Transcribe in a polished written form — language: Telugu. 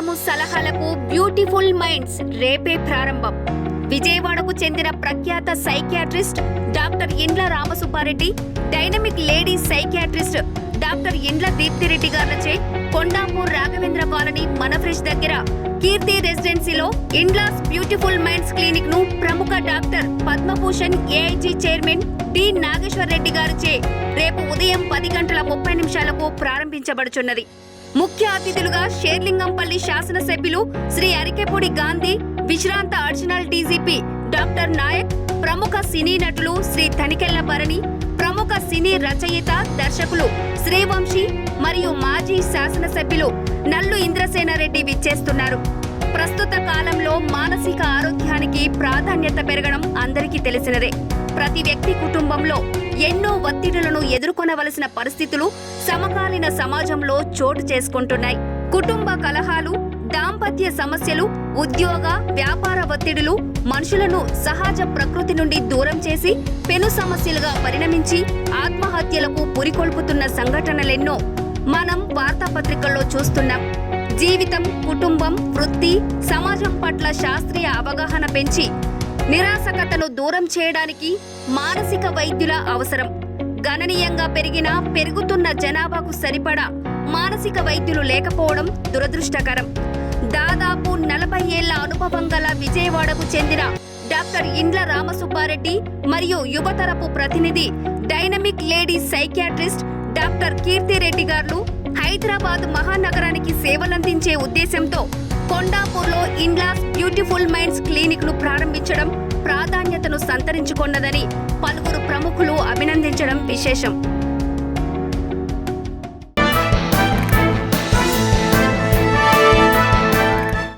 ధైర్యము సలహాలకు బ్యూటిఫుల్ మైండ్స్ రేపే ప్రారంభం. విజయవాడకు చెందిన ప్రఖ్యాత psychiatrist doctor Indla Ramasubbareddy, dynamic ladies psychiatrist doctor Indla Deepthi Reddy గారిచే కొండాపూర్ రాఘవేంద్ర కాలనీ మనఫ్రెష్ దగ్గర కీర్తి రెసిడెన్సీలో ఇండ్లాస్ బ్యూటిఫుల్ మైండ్స్ క్లినిక్ ను ప్రముఖ doctor Padma Bhushan AIG chairman D Nageshwar Reddy గారిచే రేపు ఉదయం 10:30 ప్రారంభించబడుచున్నది. ముఖ్య అతిథులుగా షేర్లింగంపల్లి శాసనసభ్యులు శ్రీ అరికెపూడి గాంధీ, విశ్రాంత అడిషనల్ డీజీపీ డాక్టర్ నాయక్, ప్రముఖ సినీ నటులు శ్రీ తనికెళ్ల భరణి, ప్రముఖ సినీ రచయిత దర్శకులు శ్రీవంశీ మరియు మాజీ శాసనసభ్యులు నల్లు ఇంద్రసేనారెడ్డి విచ్చేస్తున్నారు. ప్రస్తుత కాలంలో మానసిక ఆరోగ్యానికి ప్రాధాన్యత పెరగడం అందరికీ తెలిసినదే. ప్రతి వ్యక్తి కుటుంబంలో ఎన్నో ఒత్తిడులను ఎదుర్కొనవలసిన పరిస్థితులు సమకాలీన సమాజంలో చోటు చేసుకుంటున్నాయి. కుటుంబ కలహాలు, దాంపత్య సమస్యలు, ఉద్యోగ వ్యాపార ఒత్తిడులు మనుషులను సహజ ప్రకృతి నుండి దూరం చేసి పెను సమస్యలుగా పరిణమించి ఆత్మహత్యలకు పురికొల్పుతున్న సంఘటనలెన్నో మనం వార్తాపత్రికల్లో చూస్తున్నాం. జీవితం, కుటుంబం, వృత్తి, సమాజం పట్ల శాస్త్రీయ అవగాహన పెంచి నిరాసకతను దూరం చేయడానికి మానసిక వైద్యుల అవసరం. గణనీయంగా పెరుగుతున్న జనాభాకు సరిపడా మానసిక వైద్యులు లేకపోవడం దురదృష్టకరం. దాదాపు 40 ఏళ్ల అనుభవం గల విజయవాడకు చెందిన డాక్టర్ ఇండ్ల రామసుబ్బారెడ్డి మరియు యువతరపు ప్రతినిధి dynamic ladies psychiatrist doctor Keerthi Reddy గారు హైదరాబాద్ మహానగరానికి సేవలందించే ఉద్దేశంతో కొండాపూర్లో ఇండ్లాస్ బ్యూటిఫుల్ మైండ్స్ క్లినిక్ ను ప్రారంభించడం ప్రాధాన్యతను సంతరించుకొన్నదని పలువురు ప్రముఖులు అభినందించడం విశేషం.